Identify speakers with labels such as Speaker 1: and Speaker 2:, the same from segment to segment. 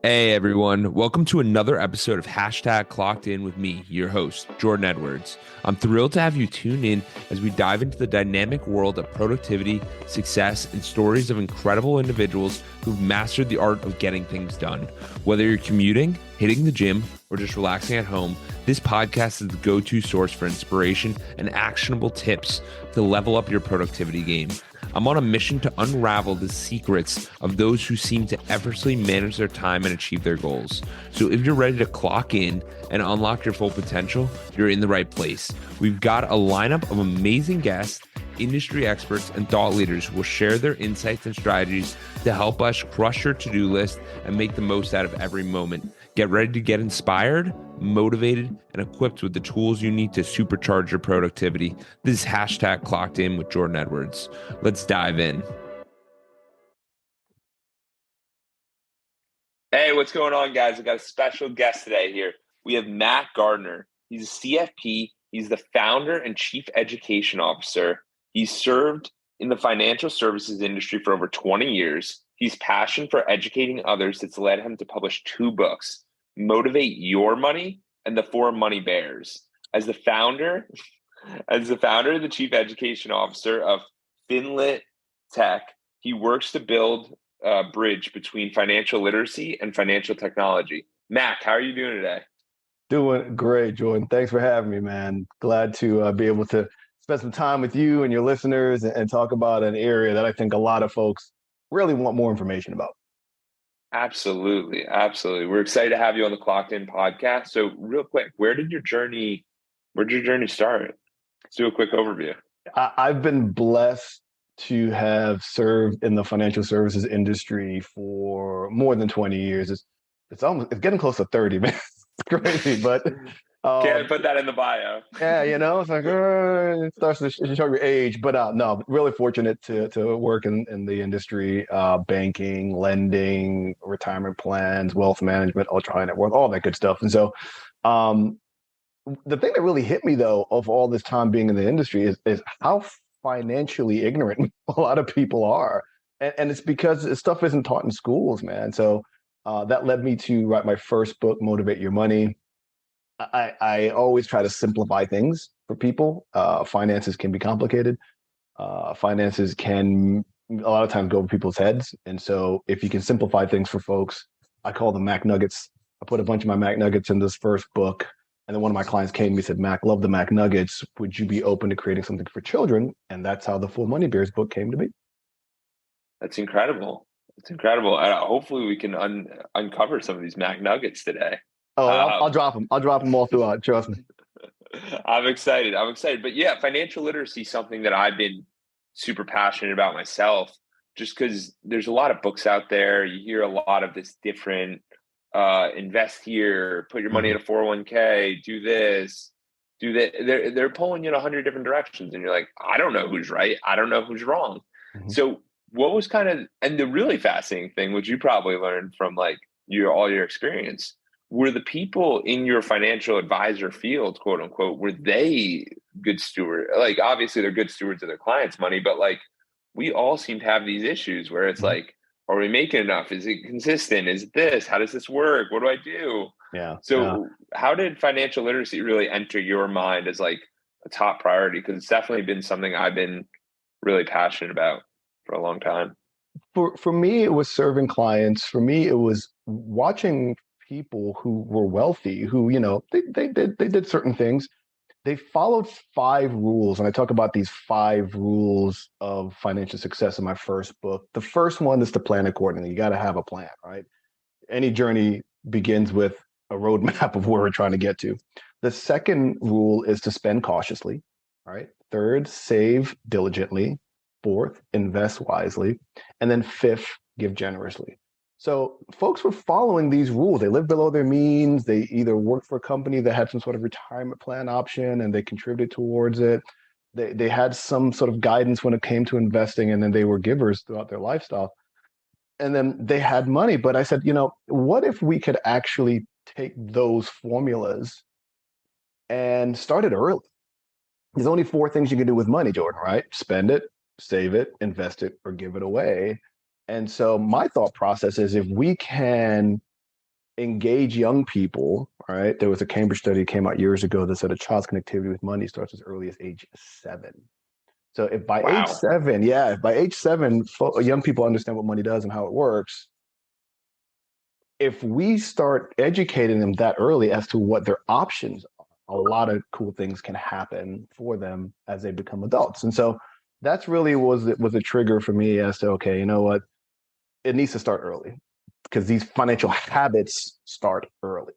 Speaker 1: Hey everyone, welcome to another episode of Hashtag Clocked In with me, your host, Jordan Edwards. I'm thrilled to have you tune in as we dive into the dynamic world of productivity, success, and stories of incredible individuals who've mastered the art of getting things done. Whether you're commuting, hitting the gym, or just relaxing at home, this podcast is the go-to source for inspiration and actionable tips to level up your productivity game. I'm on a mission to unravel the secrets of those who seem to effortlessly manage their time and achieve their goals. So if you're ready to clock in and unlock your full potential, you're in the right place. We've got a lineup of amazing guests, industry experts, and thought leaders who will share their insights and strategies to help us crush your to-do list and make the most out of every moment. Get ready to get inspired, motivated, and equipped with the tools you need to supercharge your productivity. This is Hashtag Clocked In with Jordan Edwards. Let's dive in. Hey, what's going on, guys? I got a special guest today here. We have Matt Gardner. He's a CFP. He's the founder and chief education officer. He's served in the financial services industry for over 20 years. His passion for educating others that's led him to publish 2 books, Motivate Your Money and The 4 Money Bears. As the founder and the chief education officer of Finlit Tech, he works to build a bridge between financial literacy and financial technology. Mac, how are you doing today?
Speaker 2: Doing great, Jordan. Thanks for having me, man. Glad to be able to spend some time with you and your listeners and talk about an area that I think a lot of folks really want more information about.
Speaker 1: Absolutely. Absolutely. We're excited to have you on the Clocked In podcast. So real quick, where did your journey start? Let's do a quick overview.
Speaker 2: I've been blessed to have served in the financial services industry for more than 20 years. It's getting close to 30, man. It's crazy, but
Speaker 1: can't put that in the bio.
Speaker 2: Yeah, it's like it starts to show your age, but no, really fortunate to work in the industry, banking, lending, retirement plans, wealth management, ultra high net worth, all that good stuff. And so, the thing that really hit me though of all this time being in the industry is how financially ignorant a lot of people are, and it's because this stuff isn't taught in schools, man. So that led me to write my first book, Motivate Your Money. I always try to simplify things for people. Finances can be complicated. Finances can a lot of times go over people's heads. And so if you can simplify things for folks, I call them Mac Nuggets. I put a bunch of my Mac Nuggets in this first book. And then one of my clients came to me and said, Mac, love the Mac Nuggets. Would you be open to creating something for children? And that's how the Full Money Bears book came to be.
Speaker 1: That's incredible. It's incredible. Hopefully we can uncover some of these Mac Nuggets today.
Speaker 2: Oh, I'll drop them. I'll drop them all throughout. Trust me.
Speaker 1: I'm excited. But yeah, financial literacy is something that I've been super passionate about myself, just because there's a lot of books out there. You hear a lot of this different invest here, put your money in a 401k, do this, do that. They're pulling you in 100 different directions. And you're like, I don't know who's right. I don't know who's wrong. Mm-hmm. So what was and the really fascinating thing, which you probably learned from like all your experience, were the people in your financial advisor field, quote unquote, were they good stewards? Like, obviously they're good stewards of their clients' money, but like we all seem to have these issues where it's like, are we making enough? Is it consistent? Is it this? How does this work? What do I do?
Speaker 2: Yeah.
Speaker 1: So how did financial literacy really enter your mind as like a top priority? Because it's definitely been something I've been really passionate about for a long time.
Speaker 2: For me, it was serving clients. For me, it was watching people who were wealthy, who, they did certain things. They followed 5 rules. And I talk about these 5 rules of financial success in my first book. The first one is to plan accordingly. You got to have a plan, right? Any journey begins with a roadmap of where we're trying to get to. The second rule is to spend cautiously, right? Third, save diligently. Fourth, invest wisely. And then 5th, give generously. So folks were following these rules. They lived below their means. They either worked for a company that had some sort of retirement plan option and they contributed towards it. They had some sort of guidance when it came to investing, and then they were givers throughout their lifestyle. And then they had money. But I said, what if we could actually take those formulas and start it early? There's only 4 things you can do with money, Jordan, right? Spend it, save it, invest it, or give it away. And so my thought process is if we can engage young people, right? There was a Cambridge study that came out years ago that said a child's connectivity with money starts as early as age 7. So if by age
Speaker 1: Wow.
Speaker 2: 7, yeah, if by age 7, young people understand what money does and how it works, if we start educating them that early as to what their options are, a lot of cool things can happen for them as they become adults. And so that's really was a trigger for me as to, okay, you know what? It needs to start early because these financial habits start early.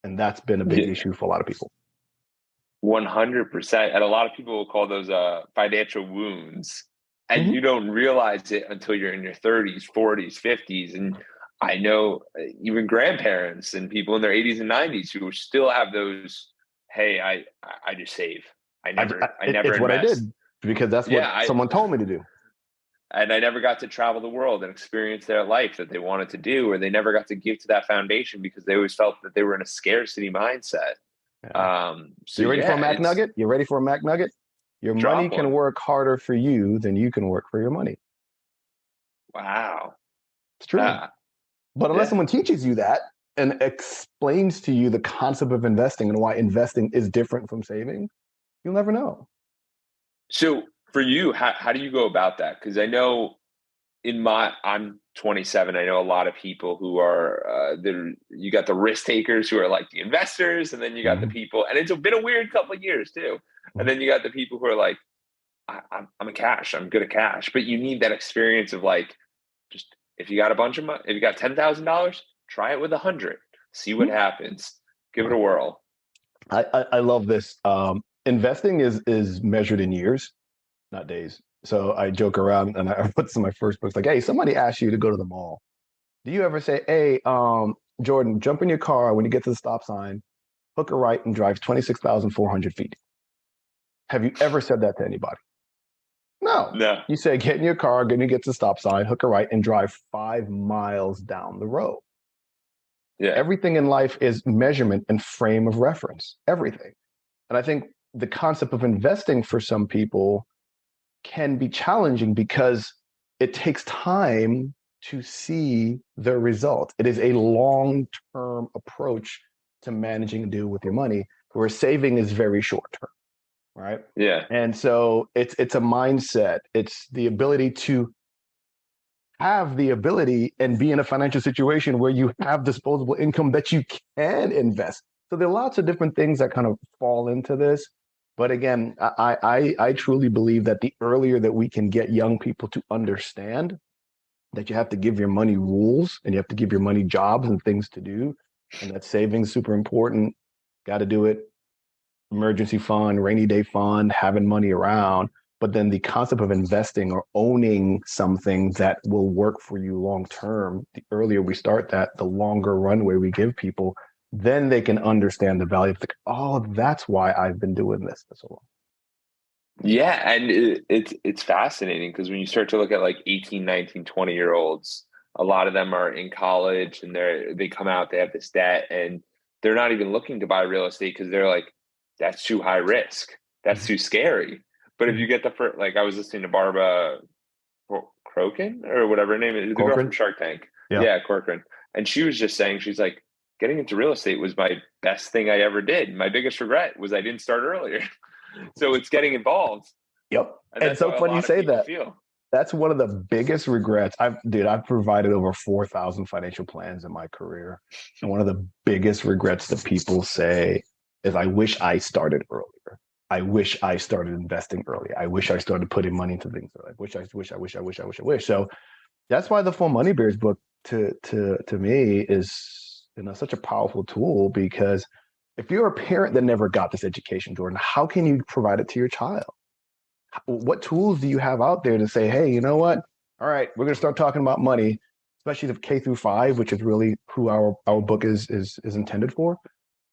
Speaker 2: And that's been a big
Speaker 1: Yeah,
Speaker 2: issue for a lot of people.
Speaker 1: 100%. And a lot of people will call those financial wounds. And
Speaker 2: Mm-hmm.
Speaker 1: you don't realize it until you're in your 30s, 40s, 50s. And I know even grandparents and people in their 80s and 90s who still have those, hey, I just save. I never
Speaker 2: It's what I
Speaker 1: invest.
Speaker 2: did because that's what
Speaker 1: Yeah,
Speaker 2: someone told me to do.
Speaker 1: and I never got to travel the world and experience their life that they wanted to do, or they never got to give to that foundation because they always felt that they were in a scarcity mindset.
Speaker 2: Yeah.
Speaker 1: So
Speaker 2: You ready for
Speaker 1: yeah,
Speaker 2: a Mac
Speaker 1: it's
Speaker 2: Nugget? You ready for a Mac Nugget? Your money
Speaker 1: drop
Speaker 2: can
Speaker 1: one.
Speaker 2: work harder for you than you can work for your money.
Speaker 1: Wow.
Speaker 2: It's true.
Speaker 1: Uh,
Speaker 2: But unless
Speaker 1: yeah.
Speaker 2: someone teaches you that and explains to you the concept of investing and why investing is different from saving, you'll never know.
Speaker 1: So for you, how do you go about that? Because I know I'm 27. I know a lot of people who are you got the risk takers who are like the investors, and then you got the
Speaker 2: Mhm.
Speaker 1: people, and it's been a weird couple of years too. And then you got the people who are like, I'm a cash, I'm good at cash, but you need that experience of like, just if you got a bunch of money, if you got $10,000, try it with 100, see what happens, give it a whirl.
Speaker 2: I love this. Investing is measured in years, not days. So I joke around and I put this in my first books like, hey, somebody asks you to go to the mall. Do you ever say, hey, Jordan, jump in your car when you get to the stop sign, hook a right and drive 26,400 feet? Have you ever said that to anybody? No.
Speaker 1: No.
Speaker 2: You say, get in your car, when you get to the stop sign, hook a right and drive 5 miles down the road.
Speaker 1: Yeah.
Speaker 2: Everything in life is measurement and frame of reference, everything. And I think the concept of investing for some people can be challenging because it takes time to see the result. It is a long term approach to managing and deal with your money, where saving is very short term, right?
Speaker 1: Yeah.
Speaker 2: And so it's a mindset. It's the ability to have the ability and be in a financial situation where you have disposable income that you can invest. So there are lots of different things that kind of fall into this. But again, I truly believe that the earlier that we can get young people to understand that you have to give your money rules and you have to give your money jobs and things to do, and that savings super important. Got to do it. Emergency fund, rainy day fund, having money around. But then the concept of investing or owning something that will work for you long term, the earlier we start that, the longer runway we give people, then they can understand the value of the, oh, that's why I've been doing this for so long.
Speaker 1: Yeah, and it's fascinating because when you start to look at like 18, 19, 20-year olds, a lot of them are in college and they come out, they have this debt, and they're not even looking to buy real estate because they're like, that's too high risk. That's too scary. But if you get the first, like I was listening to Barbara Crokin or whatever her name is, the girl from
Speaker 2: Corcoran?
Speaker 1: Shark Tank.
Speaker 2: Yeah.
Speaker 1: Yeah, Corcoran. And she was just saying, she's like, getting into real estate was my best thing I ever did. My biggest regret was I didn't start earlier. So it's getting involved.
Speaker 2: Yep.
Speaker 1: And
Speaker 2: And
Speaker 1: that's
Speaker 2: so
Speaker 1: how a
Speaker 2: funny you
Speaker 1: lot of
Speaker 2: say
Speaker 1: people
Speaker 2: that.
Speaker 1: feel.
Speaker 2: That's one of the biggest regrets. I've provided over 4,000 financial plans in my career. And one of the biggest regrets that people say is, I wish I started earlier. I wish I started investing early. I wish I started putting money into things. I wish. So that's why the Full Money Bears book to me is, such a powerful tool, because if you're a parent that never got this education, Jordan, how can you provide it to your child? What tools do you have out there to say, hey, you know what? All right, we're going to start talking about money, especially the K through 5, which is really who our book is intended for.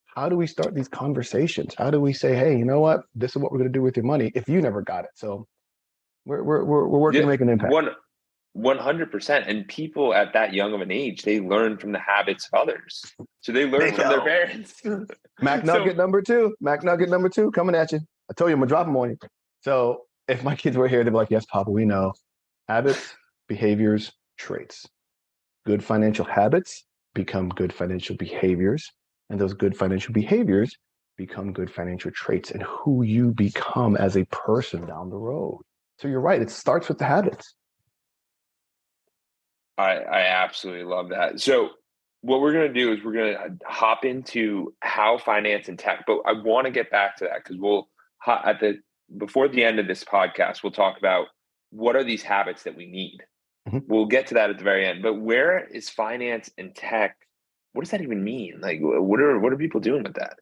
Speaker 2: How do we start these conversations? How do we say, hey, you know what? This is what we're going to do with your money if you never got it? So we're working
Speaker 1: Yeah,
Speaker 2: to make an impact.
Speaker 1: 100%. And people at that young of an age, they learn from the habits of others. So they learn from their
Speaker 2: Bingo.
Speaker 1: parents.
Speaker 2: Mac
Speaker 1: So
Speaker 2: Nugget number two. Mac Nugget number two coming at you. I told you I'm gonna drop them on you. So if my kids were here, they'd be like, yes, Papa, we know habits, behaviors, traits. Good financial habits become good financial behaviors, and those good financial behaviors become good financial traits and who you become as a person down the road. So you're right. It starts with the habits.
Speaker 1: I absolutely love that. So what we're going to do is we're going to hop into how finance and tech, but I want to get back to that because before the end of this podcast, we'll talk about what are these habits that we need.
Speaker 2: Mm-hmm.
Speaker 1: We'll get to that at the very end, but where is finance and tech? What does that even mean? Like, what are people doing with that?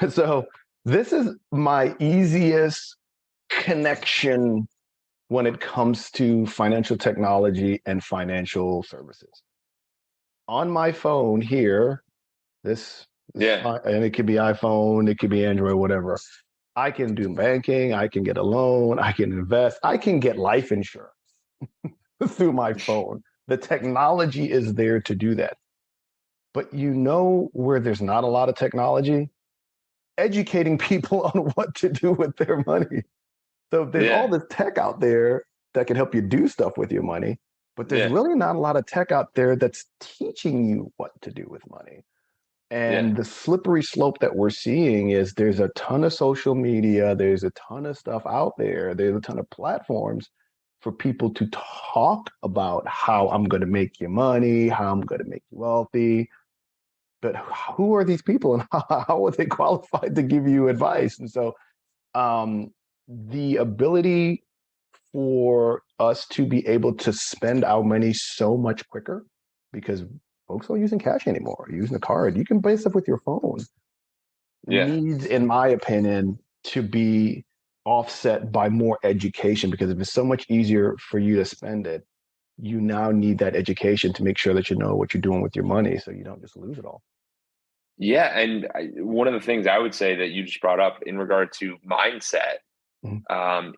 Speaker 2: So this is my easiest connection when it comes to financial technology and financial services. On my phone here, and it could be iPhone, it could be Android, whatever. I can do banking, I can get a loan, I can invest, I can get life insurance through my phone. The technology is there to do that. But where there's not a lot of technology? Educating people on what to do with their money. So there's all this tech out there that can help you do stuff with your money, but there's really not a lot of tech out there that's teaching you what to do with money. And the slippery slope that we're seeing is there's a ton of social media, there's a ton of stuff out there, there's a ton of platforms for people to talk about how I'm going to make you money, how I'm going to make you wealthy. But who are these people and how are they qualified to give you advice? And so the ability for us to be able to spend our money so much quicker because folks aren't using cash anymore, using a card. You can buy stuff with your phone. Needs, in my opinion, to be offset by more education because if it's so much easier for you to spend it, you now need that education to make sure that you know what you're doing with your money so you don't just lose it all.
Speaker 1: Yeah. And one of the things I would say that you just brought up in regard to mindset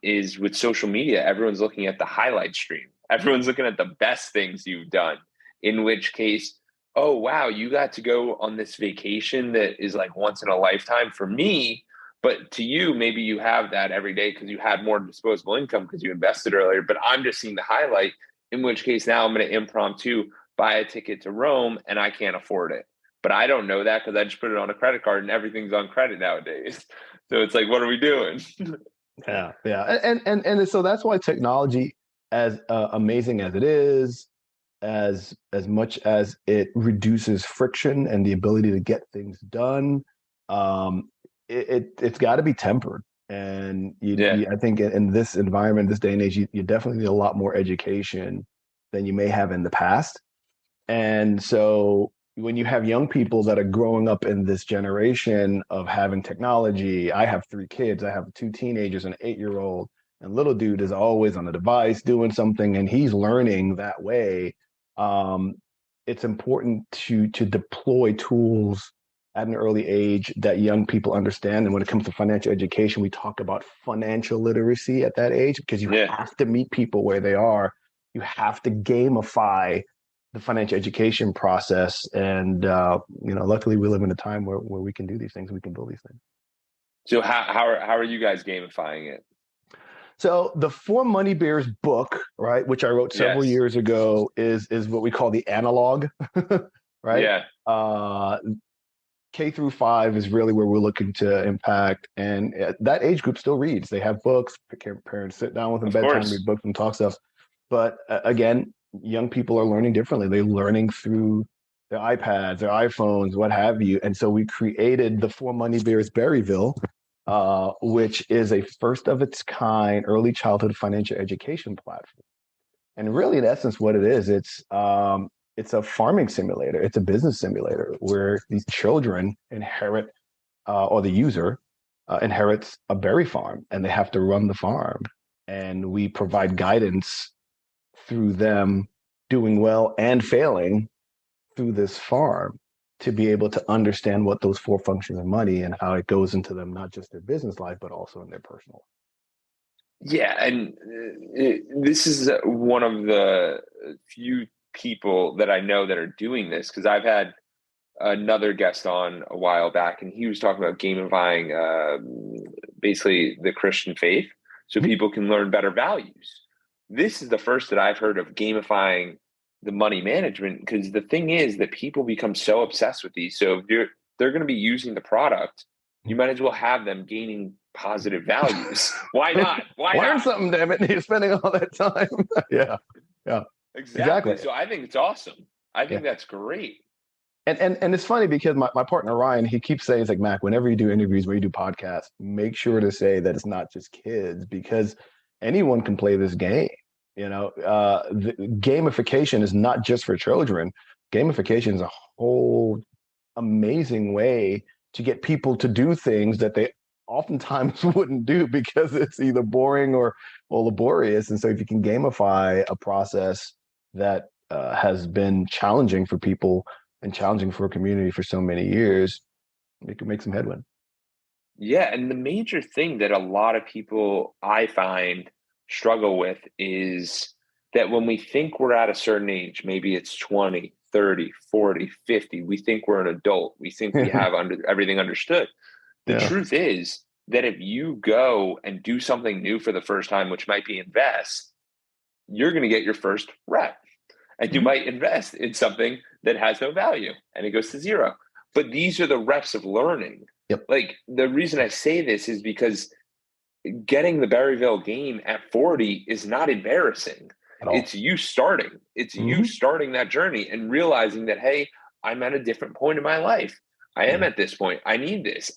Speaker 1: is with social media, everyone's looking at the highlight stream. Everyone's looking at the best things you've done, in which case, oh, wow, you got to go on this vacation that is like once in a lifetime for me. But to you, maybe you have that every day because you had more disposable income because you invested earlier. But I'm just seeing the highlight, in which case now I'm going to impromptu buy a ticket to Rome and I can't afford it. But I don't know that because I just put it on a credit card and everything's on credit nowadays. So it's like, what are we doing?
Speaker 2: Yeah. And so that's why technology, as amazing as it is, as much as it reduces friction and the ability to get things done, it's got to be tempered. And I think in this environment, this day and age, you definitely need a lot more education than you may have in the past. And so when you have young people that are growing up in this generation of having technology, I have 3 kids. I have 2 teenagers and an 8-year-old, and little dude is always on the device doing something, and he's learning that way. It's important to deploy tools at an early age that young people understand. And when it comes to financial education, we talk about financial literacy at that age because you have to meet people where they are. You have to gamify the financial education process. And, luckily we live in a time where we can do these things. We can build these things.
Speaker 1: So how are you guys gamifying it?
Speaker 2: So the 4 Money Bears book, right, which I wrote several years ago, is what we call the analog, right? Yeah. K through 5 is really where we're looking to impact. And that age group still reads. They have books. Parents sit down with them bedtime, read books and talk stuff. But again, young people are learning differently. They're learning through their iPads, their iPhones, what have you. And so we created the 4 Money Bears Berryville, which is a first of its kind early childhood financial education platform. And really, in essence, what it is, it's a farming simulator. It's a business simulator where these children inherit, or the user inherits a berry farm, and they have to run the farm. And we provide guidance through them doing well and failing through this farm to be able to understand what those 4 functions of money and how it goes into them, not just their business life, but also in their personal life.
Speaker 1: Yeah. And this is one of the few people that I know that are doing this because I've had another guest on a while back and he was talking about gamifying basically the Christian faith so people can learn better values. This is the first that I've heard of gamifying the money management, because the thing is that people become so obsessed with these. So if they're going to be using the product, you might as well have them gaining positive values. Why not? Why
Speaker 2: Learn
Speaker 1: not?
Speaker 2: something, damn it. You're spending all that time. Yeah. Yeah.
Speaker 1: Exactly.
Speaker 2: Exactly.
Speaker 1: So I think it's awesome. I
Speaker 2: Yeah.
Speaker 1: think that's great.
Speaker 2: And it's funny because my partner Ryan, he keeps saying, it's like, Mac, whenever you do interviews, when you do podcasts, make sure to say that it's not just kids, because anyone can play this game. The gamification is not just for children. Gamification is a whole amazing way to get people to do things that they oftentimes wouldn't do because it's either boring or laborious. And so if you can gamify a process that has been challenging for people and challenging for a community for so many years, it can make some headway.
Speaker 1: Yeah, and the major thing that a lot of people I find struggle with is that when we think we're at a certain age, maybe it's 20, 30, 40, 50, we think we're an adult. We think we have everything understood. The
Speaker 2: Yeah.
Speaker 1: truth is that if you go and do something new for the first time, which might be invest, you're going to get your first rep. And you
Speaker 2: Mm-hmm.
Speaker 1: might invest in something that has no value and it goes to zero. But these are the reps of learning.
Speaker 2: Yep.
Speaker 1: Like, the reason I say this is because getting the Berryville game at 40 is not embarrassing.
Speaker 2: At all.
Speaker 1: It's you starting. It's you
Speaker 2: Mm-hmm.
Speaker 1: starting that journey and realizing that, hey, I'm at a different point in my life. I am
Speaker 2: Yeah.
Speaker 1: at this point. I need this.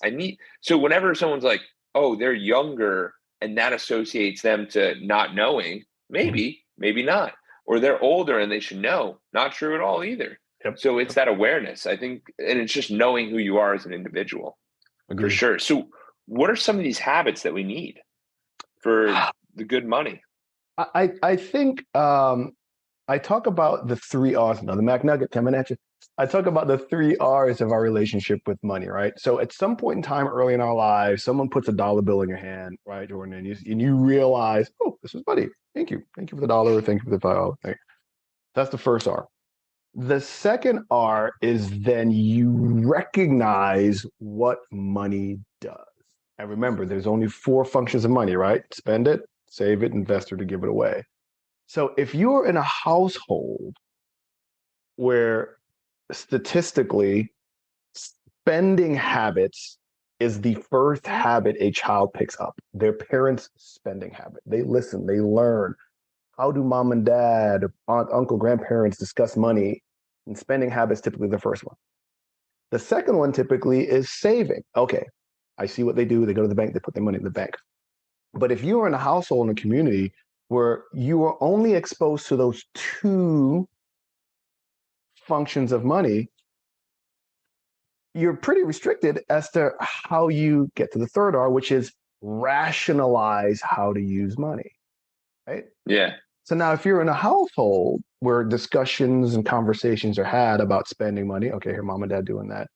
Speaker 1: So whenever someone's like, oh, they're younger and that associates them to not knowing, maybe, maybe not. Or they're older and they should know. Not true at all either.
Speaker 2: Yep.
Speaker 1: So it's that awareness, I think, and it's just knowing who you are as an individual. For
Speaker 2: Agreed.
Speaker 1: sure. So what are some of these habits that we need for the good money?
Speaker 2: I think I talk about the three R's. Now, the McNugget coming at you. I talk about the three R's of our relationship with money, right? So at some point in time early in our lives, someone puts a dollar bill in your hand, right, Jordan, and you realize, oh, this is money. Thank you. Thank you for the dollar. Thank you for the $5. That's the first R. The second R is then you recognize what money does. And remember, there's only four functions of money, right? Spend it, save it, invest it, or give it away. So if you're in a household where statistically spending habits is the first habit a child picks up, their parents' spending habit. They listen, they learn. How do mom and dad, aunt, uncle, grandparents discuss money? And spending habits typically the first one. The second one typically is saving. Okay, I see what they do. They go to the bank, they put their money in the bank. But if you are in a household in a community where you are only exposed to those two functions of money, you're pretty restricted as to how you get to the third R, which is rationalize how to use money, right?
Speaker 1: Yeah.
Speaker 2: So now if you're in a household where discussions and conversations are had about spending money, okay, here mom and dad doing that.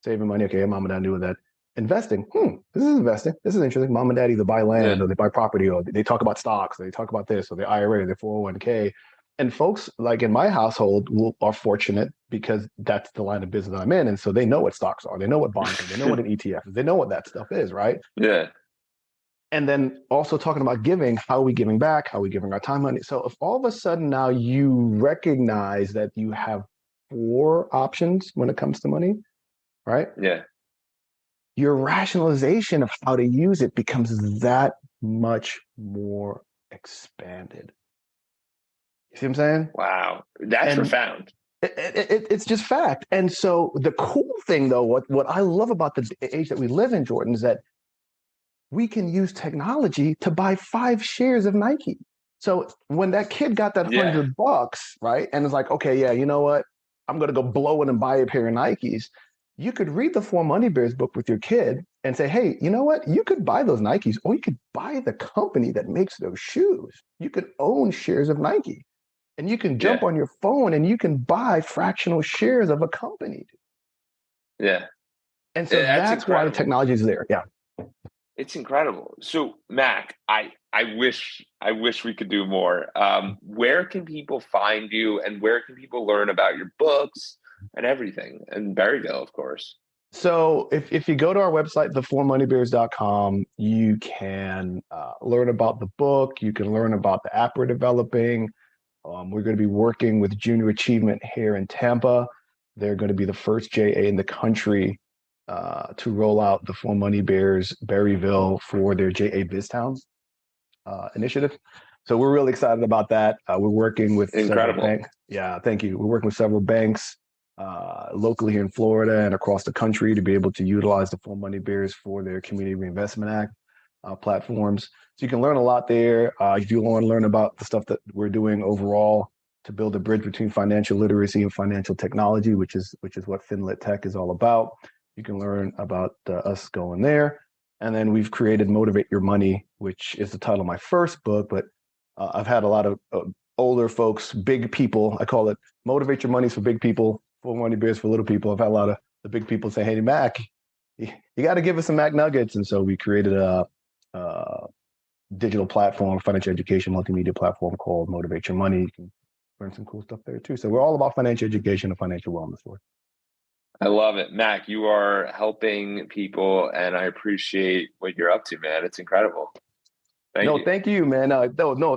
Speaker 2: Saving money, okay, here mom and dad doing that. Investing, this is investing. This is interesting. Mom and dad either buy land or they buy property or they talk about stocks, or they talk about this or their IRA, their 401k. And folks like in my household are fortunate because that's the line of business I'm in. And so they know what stocks are. They know what bonds are. They know what an ETF is. They know what that stuff is, right?
Speaker 1: Yeah.
Speaker 2: And then also talking about giving, how are we giving back? How are we giving our time, money? So if all of a sudden now you recognize that you have four options when it comes to money, right?
Speaker 1: Yeah.
Speaker 2: Your rationalization of how to use it becomes that much more expanded. You see what I'm saying?
Speaker 1: Wow. That's profound.
Speaker 2: It's just fact. And so the cool thing, though, what I love about the age that we live in, Jordan, is that we can use technology to buy 5 shares of Nike. So when that kid got that $100, right, and it's like, okay, yeah, you know what? I'm going to go blow it and buy a pair of Nikes. You could read the Four Money Bears book with your kid and say, hey, you know what? You could buy those Nikes, or you could buy the company that makes those shoes. You could own shares of Nike, and you can jump on your phone and you can buy fractional shares of a company.
Speaker 1: Yeah.
Speaker 2: And so that's why the technology is there. Yeah.
Speaker 1: It's incredible. So Mac, I wish we could do more. Where can people find you, and where can people learn about your books and everything? And Berryville, of course.
Speaker 2: So if you go to our website, thefourmoneybears.com, you can learn about the book. You can learn about the app we're developing. We're going to be working with Junior Achievement here in Tampa. They're going to be the first JA in the country to roll out the For Money Bears Berryville for their JA BizTowns initiative. So we're really excited about that. We're working with several banks. Yeah, thank you. We're working with several banks locally here in Florida and across the country to be able to utilize the For Money Bears for their Community Reinvestment Act platforms. So you can learn a lot there. If you want to learn about the stuff that we're doing overall to build a bridge between financial literacy and financial technology, which is what FinLit Tech is all about. You can learn about us going there. And then we've created Motivate Your Money, which is the title of my first book, but I've had a lot of older folks, big people. I call it Motivate Your Money for big people, For Money Bears for little people. I've had a lot of the big people say, hey, Mac, you got to give us some Mac nuggets. And so we created a digital platform, financial education, multimedia platform called Motivate Your Money. You can learn some cool stuff there too. So we're all about financial education and financial wellness.
Speaker 1: I love it. Mac, you are helping people and I appreciate what you're up to, man. It's incredible.
Speaker 2: Thank you, man.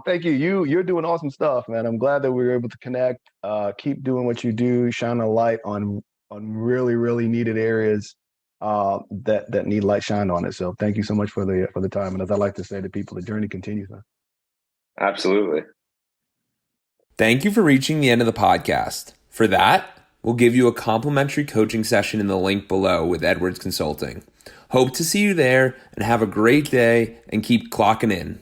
Speaker 2: Thank you. You're doing awesome stuff, man. I'm glad that we were able to connect. Keep doing what you do, shine a light on really, really needed areas that need light shined on it. So thank you so much for the time. And as I like to say to people, the journey continues, man.
Speaker 1: Absolutely. Thank you for reaching the end of the podcast. For that, we'll give you a complimentary coaching session in the link below with Edwards Consulting. Hope to see you there and have a great day and keep clocking in.